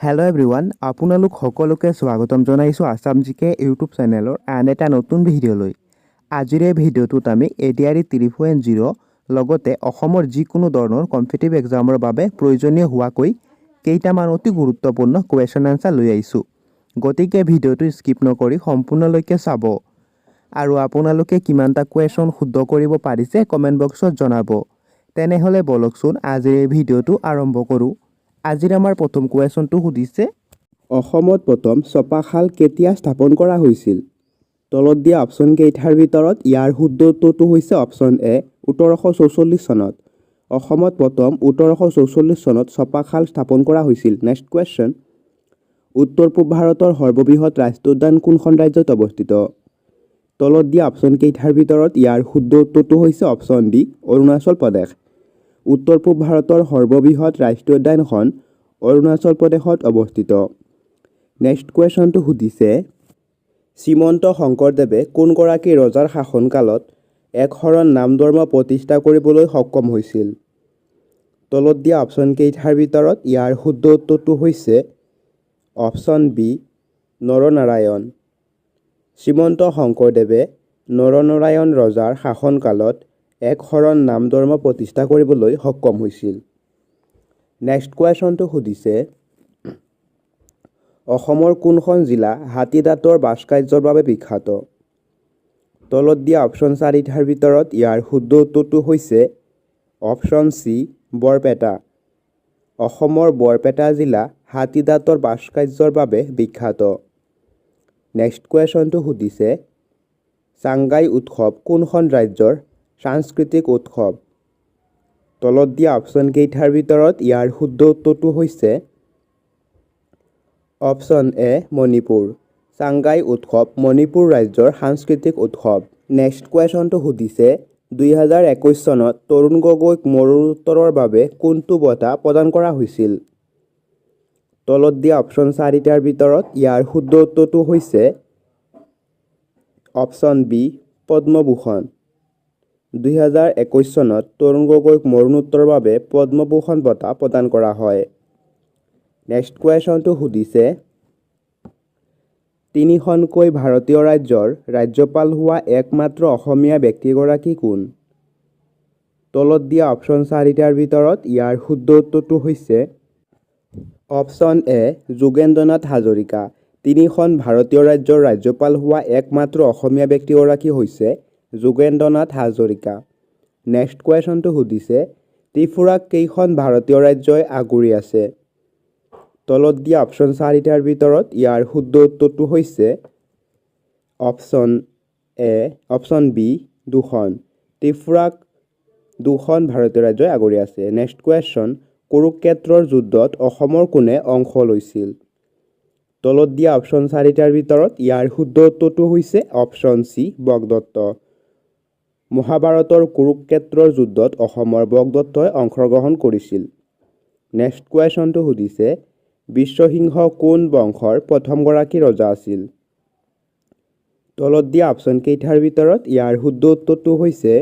Hello' everyone, আপোনালোক সকলোকে স্বাগতম জনাইছোঁ আছাম জিকে ইউটিউব চেনেলৰ আন এটা নতুন ভিডিঅ'লৈ। আজিৰ এই ভিডিঅ'টোত আমি ADRE 3.0 লগতে অসমৰ যিকোনো ধৰণৰ কম্পিটিটিভ এক্সামৰ বাবে প্ৰয়োজনীয় হোৱাকৈ কেইটামান অতি গুৰুত্বপূৰ্ণ কুৱেশ্যন এনচাৰ লৈ আহিছোঁ। গতিকে ভিডিঅ'টো স্কিপ নকৰি সম্পূৰ্ণলৈকে চাব আৰু আপোনালোকে কিমানটা কুৱেশ্যন শুদ্ধ কৰিব পাৰিছে কমেণ্ট বক্সত জনাব। তেনেহ'লে বলকচোন আজিৰ এই ভিডিঅ'টো আৰম্ভ কৰোঁ। আজিৰ আমাৰ প্ৰথম কুৱেশ্যনটো সুধিছে, অসমত প্ৰথম ছপাশাল কেতিয়া স্থাপন কৰা হৈছিল? তলত দিয়া অপশ্যন কেইটাৰ ভিতৰত ইয়াৰ শুদ্ধ উত্তৰটো হৈছে অপশ্যন এ ১৮৪৪ চনত। অসমত প্ৰথম ১৮৪৪ চনত ছপাশাল স্থাপন কৰা হৈছিল। নেক্সট কুৱেশ্যন, উত্তৰ পূব ভাৰতৰ সৰ্ববৃহৎ ৰাষ্ট্ৰীয় উদ্যান কোনখন ৰাজ্যত অৱস্থিত? তলত দিয়া অপশ্যন কেইটাৰ ভিতৰত ইয়াৰ শুদ্ধ উত্তৰটো হৈছে অপশ্যন ডি অৰুণাচল প্ৰদেশ। উত্তৰ পূব ভাৰতৰ সৰ্ববৃহৎ ৰাষ্ট্ৰীয় উদ্যানখন অৰুণাচল প্ৰদেশত অৱস্থিত। নেক্সট কুৱেশ্যনটো সুধিছে, শ্ৰীমন্ত শংকৰদেৱে কোনগৰাকী ৰজাৰ শাসনকালত এক শৰণ নাম ধৰ্ম প্ৰতিষ্ঠা কৰিবলৈ সক্ষম হৈছিল? তলত দিয়া অপশ্যন কেইটাৰ ভিতৰত ইয়াৰ শুদ্ধ উত্তৰটো হৈছে অপশ্যন বি নৰনাৰায়ণ। শ্ৰীমন্ত শংকৰদেৱে নৰনাৰায়ণ ৰজাৰ শাসনকালত এক শৰণ নাম ধৰ্ম প্ৰতিষ্ঠা কৰিবলৈ সক্ষম হৈছিল। নেক্সট কুৱেশ্যনটো সুধিছে, অসমৰ কোনখন জিলা হাতী দাঁতৰ ভাস্কৰ্যৰ বাবে বিখ্যাত? তলত দিয়া অপশ্যন চাৰিটাৰ ভিতৰত ইয়াৰ শুদ্ধ উত্তৰটো হৈছে অপশ্যন চি বৰপেটা। অসমৰ বৰপেটা জিলা হাতী দাঁতৰ ভাস্কৰ্যৰ বাবে বিখ্যাত। নেক্সট কুৱেশ্যনটো সুধিছে, চাংগাই উৎসৱ কোনখন ৰাজ্যৰ সাংস্কৃতিক উৎসৱ? তলত দিয়া অপশ্যন কেইটাৰ ভিতৰত ইয়াৰ শুদ্ধ উত্তৰটো হৈছে অপশ্যন এ মণিপুৰ। চাংগাই উৎসৱ মণিপুৰ ৰাজ্যৰ সাংস্কৃতিক উৎসৱ। নেক্সট কুৱেশ্যনটো সুধিছে, ২০২১ চনত তৰুণ গগৈক মৰণোত্তৰৰ বাবে কোনটো বঁটা প্ৰদান কৰা হৈছিল? তলত দিয়া অপশ্যন চাৰিটাৰ ভিতৰত ইয়াৰ শুদ্ধ উত্তৰটো হৈছে অপশ্যন বি পদ্মভূষণ। ২০২১ চনত তৰুণ গগৈক মৰণোত্তৰৰ বাবে পদ্মভূষণ বঁটা প্ৰদান কৰা হয়। নেক্সট কুৱেশ্যনটো সুধিছে, তিনিখনকৈ ভাৰতীয় ৰাজ্যৰ ৰাজ্যপাল হোৱা একমাত্ৰ অসমীয়া ব্যক্তিগৰাকী কোন? তলত দিয়া অপশ্যন চাৰিটাৰ ভিতৰত ইয়াৰ শুদ্ধ উত্তৰটো হৈছে অপশ্যন এ যোগেন্দ্ৰনাথ হাজৰিকা। তিনিখন ভাৰতীয় ৰাজ্যৰ ৰাজ্যপাল হোৱা একমাত্ৰ অসমীয়া ব্যক্তিগৰাকী হৈছে যোগেন্দ্ৰনাথ হাজৰিকা। নেক্সট কুৱেশ্যনটো সুধিছে, ত্ৰিপুৰাক কেইখন ভাৰতীয় ৰাজ্যই আগুৰি আছে? তলত দিয়া অপশ্যন চাৰিটাৰ ভিতৰত ইয়াৰ শুদ্ধ উত্তৰটো হৈছে অপশ্যন বি দুখন। ত্ৰিপুৰাক দুখন ভাৰতীয় ৰাজ্যই আগুৰি আছে। নেক্সট কুৱেশ্যন, কুৰুক্ষেত্ৰৰ যুদ্ধত অসমৰ কোনে অংশ লৈছিল? তলত দিয়া অপশ্যন চাৰিটাৰ ভিতৰত ইয়াৰ শুদ্ধ উত্তৰটো হৈছে অপশ্যন চি বগদত্ত। মহাভাৰতৰ কুৰুক্ষেত্ৰৰ যুদ্ধত অসমৰ বগদত্তই অংশগ্ৰহণ কৰিছিল। নেক্সট কুৱেশ্যনটো সুধিছে, বিশ্বসিংহ কোন বংশৰ প্ৰথমগৰাকী ৰজা আছিল? তলত দিয়া অপশ্যন কেইটাৰ ভিতৰত ইয়াৰ শুদ্ধ উত্তৰটো হৈছে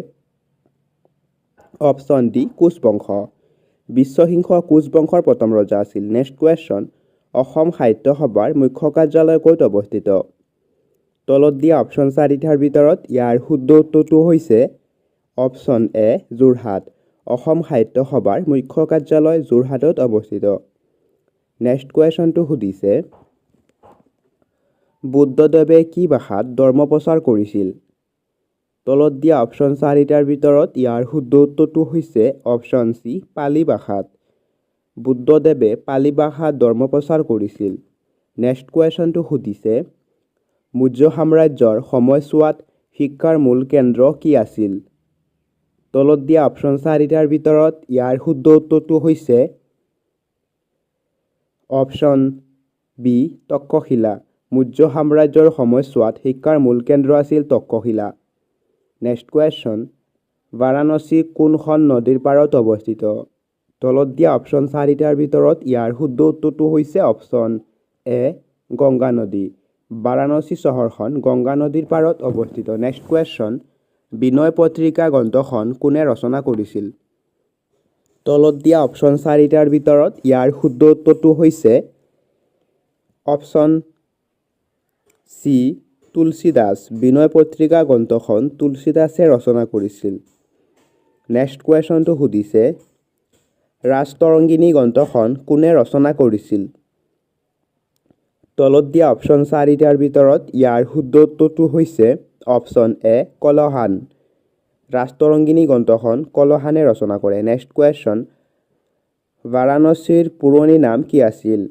অপশ্যন ডি কোচ বংশ। বিশ্বসিংহ কোচ বংশৰ প্ৰথম ৰজা আছিল। নেক্সট কুৱেশ্যন, অসম সাহিত্য সভাৰ মুখ্য কাৰ্যালয় ক'ত অৱস্থিত? তলত দিয়া অপশ্যন চাৰিটাৰ ভিতৰত ইয়াৰ শুদ্ধ উত্তৰটো হৈছে অপশ্যন এ যোৰহাট। অসম সাহিত্য সভাৰ মুখ্য কাৰ্যালয় যোৰহাটত অৱস্থিত। নেক্সট কুৱেশ্যনটো সুধিছে, বুদ্ধদেৱে কি ভাষাত ধৰ্ম প্ৰচাৰ কৰিছিল? তলত দিয়া অপশ্যন চাৰিটাৰ ভিতৰত ইয়াৰ শুদ্ধ উত্তৰটো হৈছে অপশ্যন চি পালি ভাষাত। বুদ্ধদেৱে পালি ভাষাত ধৰ্ম প্ৰচাৰ কৰিছিল। নেক্সট কুৱেশ্যনটো সুধিছে, মৌৰ্য সাম্ৰাজ্যৰ সময়ছোৱাত শিক্ষাৰ মূল কেন্দ্ৰ কি আছিল? তলত দিয়া অপশ্যন চাৰিটাৰ ভিতৰত ইয়াৰ শুদ্ধ উত্তৰটো হৈছে অপশ্যন বি তক্ষশিলা। মৌৰ্য সাম্ৰাজ্যৰ সময়ছোৱাত শিক্ষাৰ মূল কেন্দ্ৰ আছিল তক্ষশিলা। নেক্সট কুৱেশ্যন, বাৰাণসী কোনখন নদীৰ পাৰত অৱস্থিত? তলত দিয়া অপশ্যন চাৰিটাৰ ভিতৰত ইয়াৰ শুদ্ধ উত্তৰটো হৈছে অপশ্যন এ গংগা নদী। বাৰাণসী চহৰখন গংগা নদীৰ পাৰত অৱস্থিত। নেক্সট কুৱেশ্যন, বিনয় পত্ৰিকা গ্ৰন্থখন কোনে ৰচনা কৰিছিল? তলত দিয়া অপশ্যন চাৰিটাৰ ভিতৰত ইয়াৰ শুদ্ধ উত্তৰটো হৈছে অপশ্যন চি তুলসীদাস। বিনয় পত্ৰিকা গ্ৰন্থখন তুলসীদাসে ৰচনা কৰিছিল। নেক্সট কুৱেশ্যনটো সুধিছে ৰাজতৰংগিনী গ্ৰন্থখন কোনে ৰচনা কৰিছিল? তলত দিয়া অপশ্যন চাৰিটাৰ ভিতৰত ইয়াৰ শুদ্ধ উত্তৰটো হৈছে অপশ্যন এ কলহান। ৰাজতৰংগিনী গ্ৰন্থখন কলহানে ৰচনা কৰে। নেক্সট কুৱেশ্যন বাৰাণসীৰ পুৰণি নাম কি আছিল?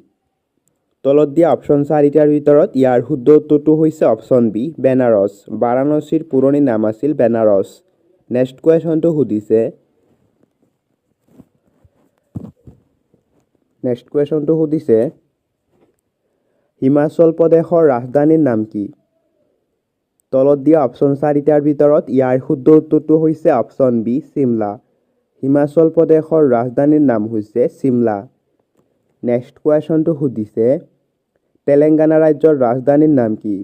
তলত দিয়া অপশ্যন চাৰিটাৰ ভিতৰত ইয়াৰ শুদ্ধ উত্তৰটো হৈছে অপশ্যন বি বেনাৰস। বাৰাণসীৰ পুৰণি নাম আছিল বেনাৰস। নেক্সট কুৱেশ্যনটো সুধিছে হিমাচল প্ৰদেশৰ ৰাজধানীৰ নাম কি? তলত দিয়া অপশ্যন চাৰিটাৰ ভিতৰত ইয়াৰ শুদ্ধ উত্তৰটো হৈছে অপশ্যন বি চিমলা। হিমাচল প্ৰদেশৰ ৰাজধানীৰ নাম হৈছে চিমলা। নেক্সট কুৱেশ্যনটো সুধিছে তেলেংগানা ৰাজ্যৰ ৰাজধানীৰ নাম কি?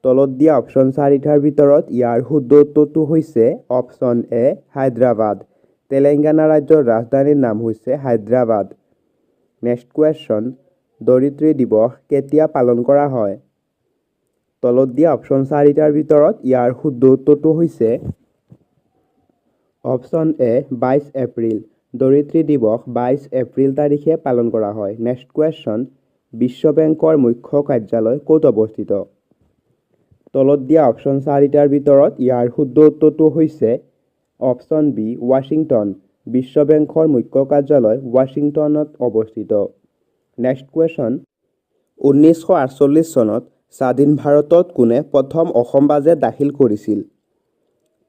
তলত দিয়া অপশ্যন চাৰিটাৰ ভিতৰত ইয়াৰ শুদ্ধ উত্তৰটো হৈছে অপশ্যন এ হায়দৰাবাদ। তেলেংগানা ৰাজ্যৰ ৰাজধানীৰ নাম হৈছে হায়দৰাবাদ। নেক্সট কুৱেশ্যন ধৰিত্ৰী দিৱস কেতিয়া পালন কৰা হয়? তলত দিয়া অপশ্যন চাৰিটাৰ ভিতৰত ইয়াৰ শুদ্ধ উত্তৰটো হৈছে অপশ্যন এ 22 এপ্ৰিল। ধৰিত্ৰী দিৱস 22 এপ্ৰিল তাৰিখে পালন কৰা হয়। নেক্সট কুৱেশ্যন বিশ্ব বেংকৰ মুখ্য কাৰ্যালয় ক'ত অৱস্থিত? তলত দিয়া অপশ্যন চাৰিটাৰ ভিতৰত ইয়াৰ শুদ্ধ উত্তৰটো হৈছে অপশ্যন বি ৱাশ্বিংটন। বিশ্ব বেংকৰ মুখ্য কাৰ্যালয় ৱাশ্বিংটনত অৱস্থিত। নেক্সট কুৱেশ্যন 1948 চনত স্বাধীন ভাৰতত কোনে প্ৰথম অসম বাজেট দাখিল কৰিছিল?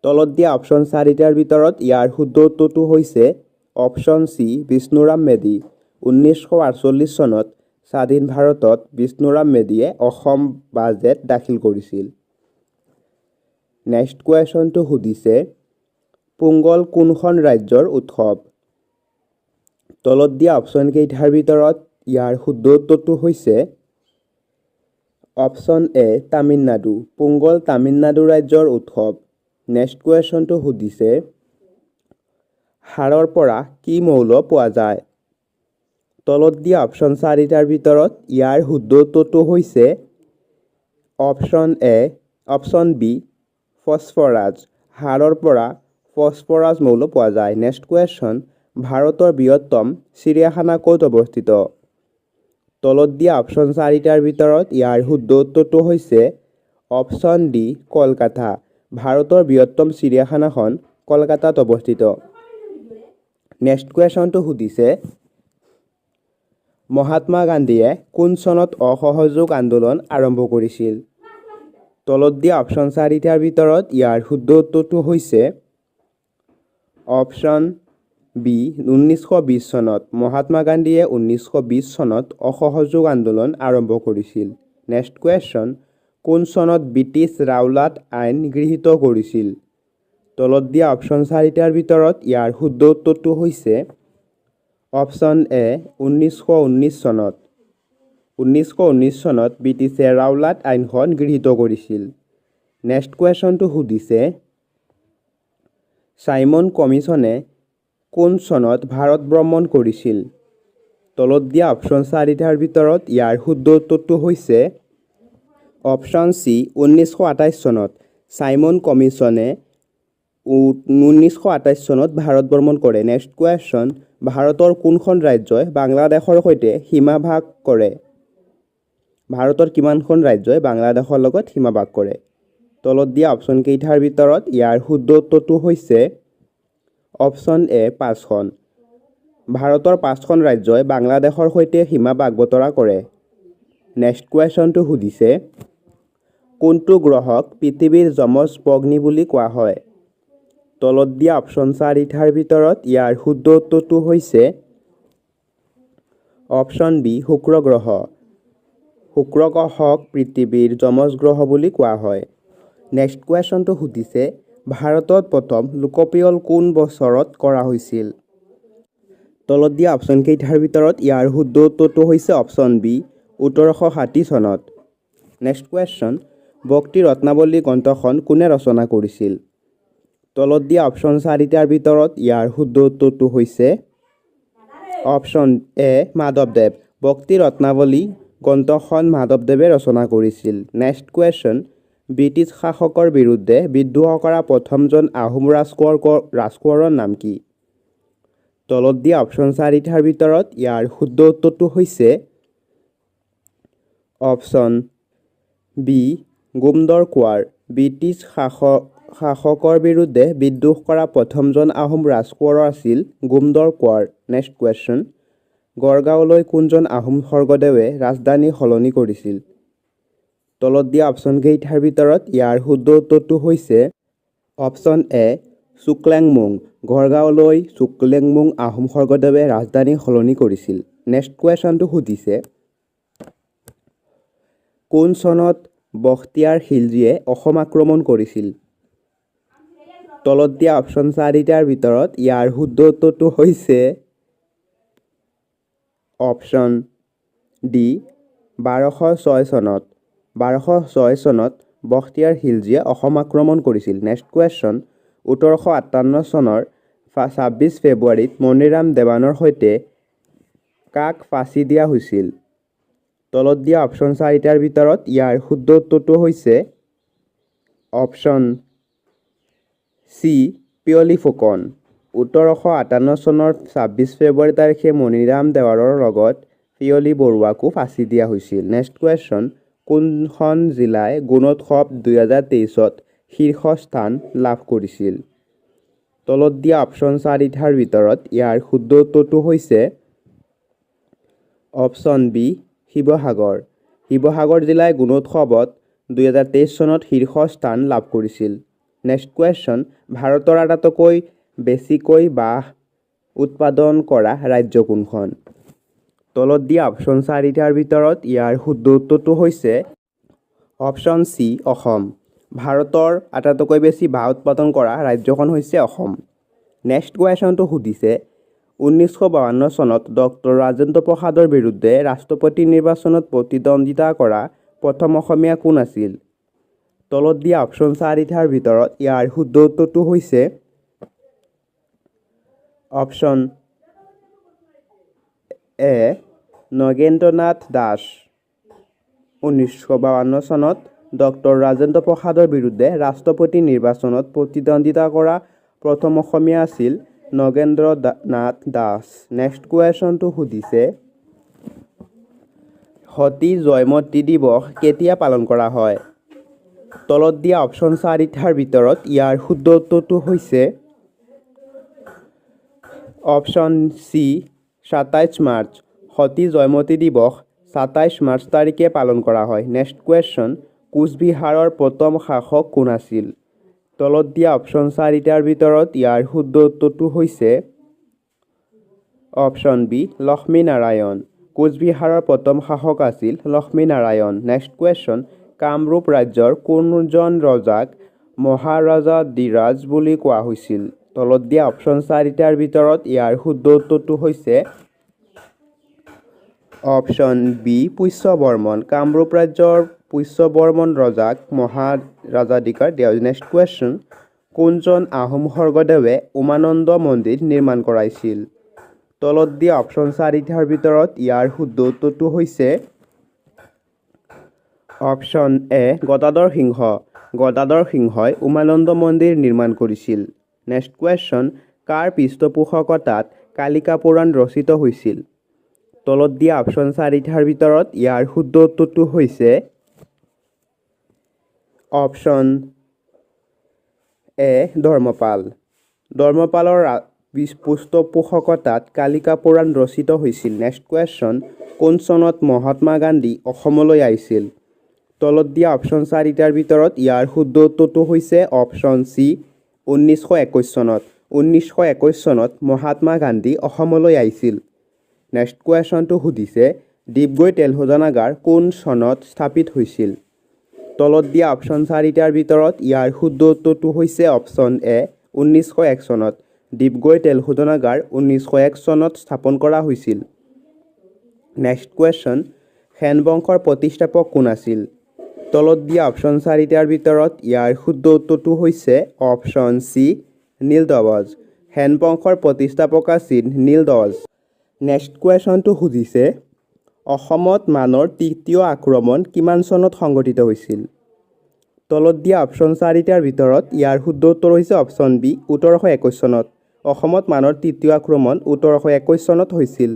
তলত দিয়া অপশ্যন চাৰিটাৰ ভিতৰত ইয়াৰ শুদ্ধ উত্তৰটো হৈছে অপশ্যন চি বিষ্ণুৰাম মেধি। 1948 চনত স্বাধীন ভাৰতত বিষ্ণুৰাম মেধিয়ে অসম বাজেট দাখিল কৰিছিল। নেক্সট কুৱেশ্যনটো সুধিছে পোংগল কোনখন ৰাজ্যৰ উৎসৱ? তলত দিয়া অপশ্যন কেইটাৰ ভিতৰত ইয়াৰ শুদ্ধ উত্তৰটো হৈছে অপশ্যন এ তামিলনাডু। পোংগল তামিলনাডু ৰাজ্যৰ উৎসৱ। নেক্সট কুৱেশ্যনটো সুধিছে সাৰৰ পৰা কি মৌল পোৱা যায়? তলত দিয়া অপশ্যন চাৰিটাৰ ভিতৰত ইয়াৰ শুদ্ধ উত্তৰটো হৈছে অপশ্যন বি ফছফৰাছ। সাৰৰ পৰা ফছফৰাছ মৌল পোৱা যায়। নেক্সট কুৱেশ্যন ভাৰতৰ বৃহত্তম চিৰিয়াখানা ক'ত অৱস্থিত? তলত দিয়া অপশ্যন চাৰিটাৰ ভিতৰত ইয়াৰ শুদ্ধ উত্তৰটো হৈছে অপশ্যন ডি কলকাতা। ভাৰতৰ বৃহত্তম চিৰিয়াখানাখন কলকাতাত অৱস্থিত। নেক্সট কুৱেশ্যনটো সুধিছে মহাত্মা গান্ধীয়ে কোন চনত অসহযোগ আন্দোলন আৰম্ভ কৰিছিল? তলত দিয়া অপশ্যন চাৰিটাৰ ভিতৰত ইয়াৰ শুদ্ধ উত্তৰটো হৈছে অপশ্যন বি 1920 চনত। মহাত্মা গান্ধীয়ে 1920 চনত অসহযোগ আন্দোলন আৰম্ভ কৰিছিল। নেক্সট কুৱেশ্যন কোন চনত ব্ৰিটিছ ৰাওলাট আইন গৃহীত কৰিছিল? তলত দিয়া অপশ্যন চাৰিটাৰ ভিতৰত ইয়াৰ শুদ্ধ উত্তৰটো হৈছে অপশ্যন এ 1919 চনত। 1919 চনত ব্ৰিটিছে ৰাওলাট আইনখন গৃহীত কৰিছিল। নেক্সট কুৱেশ্যনটো সুধিছে চাইমন কমিছনে কোন চনত ভাৰত ভ্ৰমণ কৰিছিল? তলত দিয়া অপশ্যন চাৰিটাৰ ভিতৰত ইয়াৰ শুদ্ধ উত্তৰটো হৈছে অপশ্যন চি 1928 চনত। চাইমন কমিছনে 1928 চনত ভাৰত ভ্ৰমণ কৰে। নেক্সট কুৱেশ্যন ভাৰতৰ কোনখন ৰাজ্যই বাংলাদেশৰ সৈতে সীমা ভাগ কৰে? ভাৰতৰ কিমানখন ৰাজ্যই বাংলাদেশৰ লগত সীমা ভাগ কৰে? তলত দিয়া অপশ্যন কেইটাৰ ভিতৰত ইয়াৰ শুদ্ধ উত্তৰটো হৈছে অপশ্যন এ 5খন। ভাৰতৰ 5খন ৰাজ্যই বাংলাদেশৰ সৈতে সীমা ভাগ বতৰা কৰে। নেক্সট কুৱেশ্যনটো সুধিছে কোনটো গ্ৰহক পৃথিৱীৰ যমজ ভগ্নী বুলি কোৱা হয়? তলত দিয়া অপশ্যন চাৰিটাৰ ভিতৰত ইয়াৰ শুদ্ধ উত্তৰটো হৈছে অপশ্যন বি শুক্ৰ গ্ৰহ। শুক্ৰ গ্ৰহক পৃথিৱীৰ যমজ গ্ৰহ বুলি কোৱা হয়। নেক্সট কুৱেশ্যনটো সুধিছে ভাৰতত প্ৰথম লোকপিয়ল কোন বছৰত কৰা হৈছিল? তলত দিয়া অপশ্যন কেইটাৰ ভিতৰত ইয়াৰ শুদ্ধ উত্তৰটো হৈছে অপশ্যন বি 1860 চনত। নেক্সট কুৱেশ্যন ভক্তি ৰত্নাৱলী গ্ৰন্থখন কোনে ৰচনা কৰিছিল? তলত দিয়া অপশ্যন চাৰিটাৰ ভিতৰত ইয়াৰ শুদ্ধ উত্তৰটো হৈছে অপশ্যন এ মাধৱদেৱ। ভক্তি ৰত্নাৱলী গ্ৰন্থখন মাধৱদেৱে ৰচনা কৰিছিল। নেক্সট কুৱেশ্যন, ব্ৰিটিছ শাসকৰ বিৰুদ্ধে বিদ্ৰোহ কৰা প্ৰথমজন আহোম ৰাজকোঁৱৰৰ নাম কি? তলত দিয়া অপশ্যন চাৰিটাৰ ভিতৰত ইয়াৰ শুদ্ধ উত্তৰটো হৈছে অপশ্যন বি গুমদৰ কোঁৱৰ। ব্ৰিটিছ শাসকৰ বিৰুদ্ধে বিদ্ৰোহ কৰা প্ৰথমজন আহোম ৰাজকোঁৱৰ আছিল গুমদৰ কোঁৱৰ। নেক্সট কুৱেশ্যন, গড়গাঁৱলৈ কোনজন আহোম স্বৰ্গদেৱে ৰাজধানী সলনি কৰিছিল? তলত দিয়া অপশ্যন কেইটাৰ ভিতৰত ইয়াৰ শুদ্ধ উত্তৰটো হৈছে অপশ্যন এ চুকলেংমুং। গড়গাঁৱলৈ চুকলেংমুং আহোম স্বৰ্গদেৱে ৰাজধানী সলনি কৰিছিল। নেক্সট কুৱেশ্যনটো সুধিছে, কোন চনত বখতিয়াৰ খিলজীয়ে অসম আক্ৰমণ কৰিছিল? তলত দিয়া অপশ্যন চাৰিটাৰ ভিতৰত ইয়াৰ শুদ্ধ উত্তৰটো হৈছে অপশ্যন ডি 1206 চনত। 1206 চনত বখতিয়াৰ খিলজীয়ে অসম আক্ৰমণ কৰিছিল। নেক্সট কুৱেশ্যন, 1858 চনৰ 26 ফেব্ৰুৱাৰীত মণিৰাম দেৱানৰ সৈতে কাক ফাঁচি দিয়া হৈছিল? তলত দিয়া অপশ্যন চাৰিটাৰ ভিতৰত ইয়াৰ শুদ্ধ উত্তৰটো হৈছে অপশ্যন চি পিয়লি ফুকন। 1858 চনৰ 26 ফেব্ৰুৱাৰী তাৰিখে মণিৰাম দেৱানৰ লগত পিয়লি বৰুৱাকো ফাঁচি দিয়া হৈছিল। নেক্সট কুৱেশ্যন, কোনখন জিলাই গুণোৎসৱ 2023ত শীৰ্ষস্থান লাভ কৰিছিল? তলত দিয়া অপশ্যন চাৰিটাৰ ভিতৰত ইয়াৰ শুদ্ধ উত্তৰটো হৈছে অপশ্যন বি শিৱসাগৰ। শিৱসাগৰ জিলাই গুণোৎসৱত 2023 চনত শীৰ্ষস্থান লাভ কৰিছিল। নেক্সট কুৱেশ্যন, ভাৰতৰ আটাইতকৈ বেছিকৈ বাঁহ উৎপাদন কৰা ৰাজ্য কোনখন? তলত দিয়া অপশ্যন চাৰিটাৰ ভিতৰত ইয়াৰ শুদ্ধ উত্তৰটো হৈছে অপশ্যন চি অসম। ভাৰতৰ আটাইতকৈ বেছি বাঁহ উৎপাদন কৰা ৰাজ্যখন হৈছে অসম। নেক্সট কুৱেশ্যনটো সুধিছে, 1952 চনত ডক্টৰ ৰাজেন্দ্ৰ প্ৰসাদৰ বিৰুদ্ধে ৰাষ্ট্ৰপতি নিৰ্বাচনত প্ৰতিদ্বন্দ্বিতা কৰা প্ৰথম অসমীয়া কোন আছিল? তলত দিয়া অপশ্যন চাৰিটাৰ ভিতৰত ইয়াৰ শুদ্ধ উত্তৰটো হৈছে অপশ্যন এ নগেন্দ্ৰনাথ দাস। 1952 চনত ডক্টৰ ৰাজেন্দ্ৰ প্ৰসাদৰ বিৰুদ্ধে ৰাষ্ট্ৰপতি নিৰ্বাচনত প্ৰতিদ্বন্দ্বিতা কৰা প্ৰথম অসমীয়া আছিল নগেন্দ্ৰনাথ দাস। নেক্সট কুৱেশ্যনটো সুধিছে, সতী জয়মতী দিৱস কেতিয়া পালন কৰা হয়? তলত দিয়া অপশ্যন চাৰিটাৰ ভিতৰত ইয়াৰ শুদ্ধ উত্তৰটো হৈছে অপশ্যন চি 27 মাৰ্চ। সতী জয়মতী দিৱস 27 মাৰ্চ তাৰিখে পালন কৰা হয়। নেক্সট কুৱেশ্যন, কোচবিহাৰৰ প্ৰথম শাসক কোন আছিল? তলত দিয়া অপশ্যন চাৰিটাৰ ভিতৰত ইয়াৰ শুদ্ধ উত্তৰটো হৈছে অপশ্যন বি লক্ষ্মীনাৰায়ণ। কোচবিহাৰৰ প্ৰথম শাসক আছিল লক্ষ্মীনাৰায়ণ। নেক্সট কুৱেশ্যন, কামৰূপ ৰাজ্যৰ কোনজন ৰজাক মহাৰাজাধিৰাজ বুলি কোৱা হৈছিল? তলত দিয়া অপশ্যন চাৰিটাৰ ভিতৰত ইয়াৰ শুদ্ধ উত্তৰটো হৈছে অপশ্যন বি পুষ্যবৰ্মন। কামৰূপ ৰাজ্যৰ পুষ্যবৰ্মন ৰজাক মহাৰাজাধিকাৰ দিয়া হৈছিল। নেক্সট কুৱেশ্যন, কোনজন আহোম স্বৰ্গদেৱে উমানন্দ মন্দিৰ নিৰ্মাণ কৰাইছিল? তলত দিয়া অপশ্যন চাৰিটাৰ ভিতৰত ইয়াৰ শুদ্ধ উত্তৰটো হৈছে অপশ্যন এ গদাধৰ সিংহ। গদাধৰ সিংহই উমানন্দ মন্দিৰ নিৰ্মাণ কৰিছিল। নেক্সট কুৱেশ্যন, কাৰ পৃষ্ঠপোষকতাত কালিকা পুৰাণ ৰচিত হৈছিল? তলত দিয়া অপশ্যন চাৰিটাৰ ভিতৰত ইয়াৰ শুদ্ধ উত্তৰটো হৈছে অপশ্যন এ ধৰ্মপাল। ধৰ্মপালৰ পৃষ্ঠপোষকতাত কালিকা পুৰাণ ৰচিত হৈছিল। নেক্সট কুৱেশ্যন, কোন চনত মহাত্মা গান্ধী অসমলৈ আহিছিল? তলত দিয়া অপশ্যন চাৰিটাৰ ভিতৰত ইয়াৰ শুদ্ধ উত্তৰটো হৈছে অপশ্যন চি 1921 চনত। 1921 চনত মহাত্মা গান্ধী অসমলৈ আহিছিল। নেক্সট কুৱেশ্যনটো সুধিছে, ডিগবৈ তেল শোধনাগাৰ কোন চনত স্থাপিত হৈছিল? তলত দিয়া অপশ্যন চাৰিটাৰ ভিতৰত ইয়াৰ শুদ্ধ উত্তৰটো হৈছে অপশ্যন এ 1901 চনত। ডিগবৈ তেল শোধনাগাৰ 1901 চনত স্থাপন কৰা হৈছিল। নেক্সট কুৱেশ্যন, সেন বংশৰ প্ৰতিষ্ঠাপক কোন আছিল? তলত দিয়া অপশ্যন চাৰিটাৰ ভিতৰত ইয়াৰ শুদ্ধ উত্তৰটো হৈছে অপশ্যন চি নীলধ্বজ। সেন বংশৰ প্ৰতিষ্ঠাপক আছিল নীলধ্বজ। নেক্সট কুৱেশ্যনটো সুধিছে, অসমত মানৰ তৃতীয় আক্ৰমণ কিমান চনত সংঘটিত হৈছিল? তলত দিয়া অপশ্যন চাৰিটাৰ ভিতৰত ইয়াৰ শুদ্ধ উত্তৰ হৈছে অপশ্যন বি ১৮২১ চনত। অসমত মানৰ তৃতীয় আক্ৰমণ ১৮২১ চনত হৈছিল।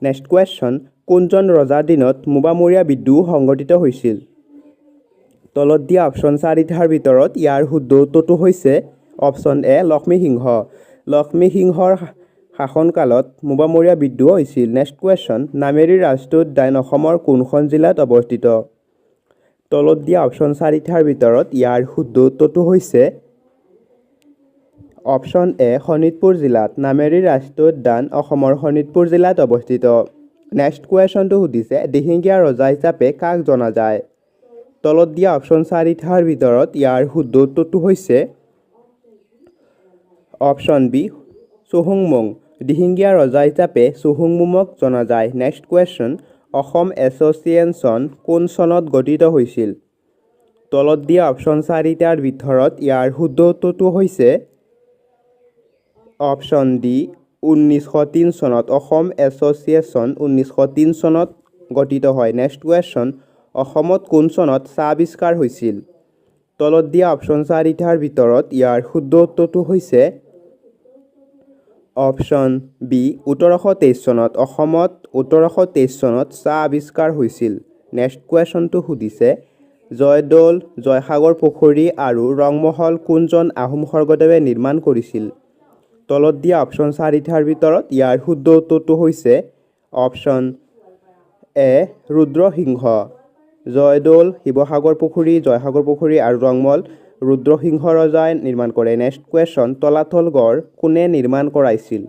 নেক্সট কুৱেশ্যন, কোনজন ৰজাৰ দিনত মোৱামৰীয়া বিদ্ৰোহ সংঘটিত হৈছিল? তলত দিয়া অপশ্যন চাৰিটাৰ ভিতৰত ইয়াৰ শুদ্ধ উত্তৰটো হৈছে অপশ্যন এ লক্ষ্মীসিংহ। লক্ষ্মীসিংহৰ শাসনকালত মোৱামৰীয়া বিদ্ৰোহ হৈছিল। নেক্সট কুৱেশ্যন, নামেৰি ৰাষ্ট্ৰীয় উদ্যান অসমৰ কোনখন জিলাত অৱস্থিত? তলত দিয়া অপশ্যন চাৰিটাৰ ভিতৰত ইয়াৰ শুদ্ধ উত্তৰটো হৈছে অপশ্যন এ শোণিতপুৰ জিলাত। নামেৰি ৰাষ্ট্ৰীয় উদ্যান অসমৰ শোণিতপুৰ জিলাত অৱস্থিত। নেক্সট কুৱেশ্যনটো সুধিছে দিহিঙীয়া ৰজা হিচাপে কাক জনা যায়? তলত দিয়া অপশ্যন চাৰিটাৰ ভিতৰত ইয়াৰ শুদ্ধ উত্তৰটো হৈছে অপশ্যন বি চুহুংমুং। দিহিঙীয়া ৰজা হিচাপে চুহুংমুঙক জনা যায়। নেক্সট কুৱেশ্যন, অসম এছ'চিয়েশ্যন কোন চনত গঠিত হৈছিল? তলত দিয়া অপশ্যন চাৰিটাৰ ভিতৰত ইয়াৰ শুদ্ধ উত্তৰটো হৈছে অপশ্যন ডি ১৯০৩ চনত। অসম এছ'চিয়েশ্যন ১৯০৩ চনত গঠিত হয়। নেক্সট কুৱেশ্যন, অসমত কোন চনত চাহ আৱিষ্কাৰ হৈছিল? তলত দিয়া অপশ্যন চাৰিটাৰ ভিতৰত ইয়াৰ শুদ্ধ উত্তৰটো হৈছে অপশ্যন বি ১৮২৩ চনত। অসমত ১৮২৩ চনত চাহ আৱিষ্কাৰ হৈছিল। নেক্সট কুৱেশ্যনটো সুধিছে জয়দৌল, জয়সাগৰ পুখুৰী আৰু ৰংমহল কোনজন আহোম স্বৰ্গদেৱে নিৰ্মাণ কৰিছিল? তলত দিয়া অপশ্যন চাৰিটাৰ ভিতৰত ইয়াৰ শুদ্ধ উত্তৰটো হৈছে অপশ্যন এ ৰুদ্ৰসিংহ। জয়দৌল, শিৱসাগৰ পুখুৰী, জয়সাগৰ পুখুৰী আৰু ৰংমহল ৰুদ্ৰসিংহ ৰজাই নিৰ্মাণ কৰে। নেক্সট কুৱেশ্যন, তলাতল গড় কোনে নিৰ্মাণ কৰাইছিল?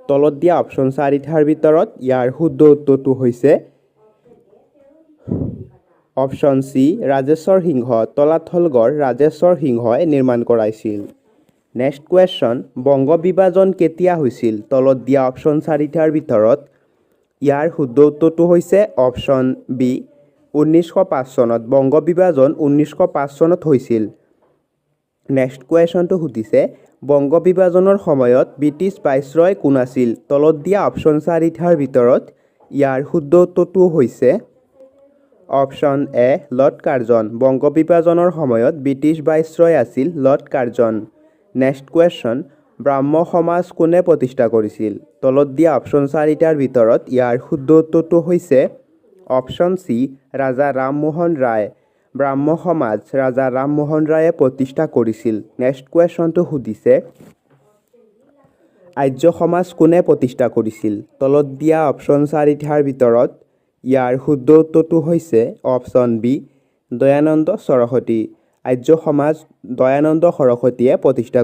তলত দিয়া অপশ্যন চাৰিটাৰ ভিতৰত ইয়াৰ শুদ্ধ উত্তৰটো হৈছে অপশ্যন চি ৰাজেশ্বৰ সিংহ। তলাতল গড় ৰাজেশ্বৰ সিংহই নিৰ্মাণ কৰাইছিল। নেক্সট কুৱেশ্যন, বংগ বিভাজন কেতিয়া হৈছিল? তলত দিয়া অপশ্যন চাৰিটাৰ ভিতৰত ইয়াৰ শুদ্ধ উত্তৰটো হৈছে অপশ্যন বি ১৯০৫ চনত। বংগ বিভাজন ১৯০৫ চনত হৈছিল। নেক্সট কুৱেশ্যনটো সুধিছে বংগ বিভাজনৰ সময়ত ব্ৰিটিছ ভাইচৰয় কোন আছিল? তলত দিয়া অপশ্যন চাৰিটাৰ ভিতৰত ইয়াৰ শুদ্ধ উত্তৰটো হৈছে option A lord Curzon. Banga বিভাজনৰ সময়ত ব্ৰিটিছ ভাইচৰয় আছিল লৰ্ড কাৰ্জন। নেক্সট কুৱেশ্যন, ব্ৰাহ্ম সমাজ কোনে প্ৰতিষ্ঠা কৰিছিল? তলত দিয়া অপশ্যন চাৰিটাৰ ভিতৰত ইয়াৰ শুদ্ধ উত্তৰটো হৈছে অপশ্যন চি ৰাজা ৰামমোহন ৰায়। ব্ৰাহ্ম সমাজ ৰাজা ৰামমোহন ৰায়ে প্ৰতিষ্ঠা কৰিছিল। নেক্সট কুৱেশ্যনটো সুধিছে আৰ্য সমাজ কোনে প্ৰতিষ্ঠা কৰিছিল? তলত দিয়া অপশ্যন চাৰিটাৰ ভিতৰত ইয়াৰ শুদ্ধ উত্তৰটো হৈছে অপশ্যন বি দয়ানন্দ সৰস্বতী। আৰ্য সমাজ দয়ানন্দ সৰস্বতীয়ে প্ৰতিষ্ঠা কৰিছিল।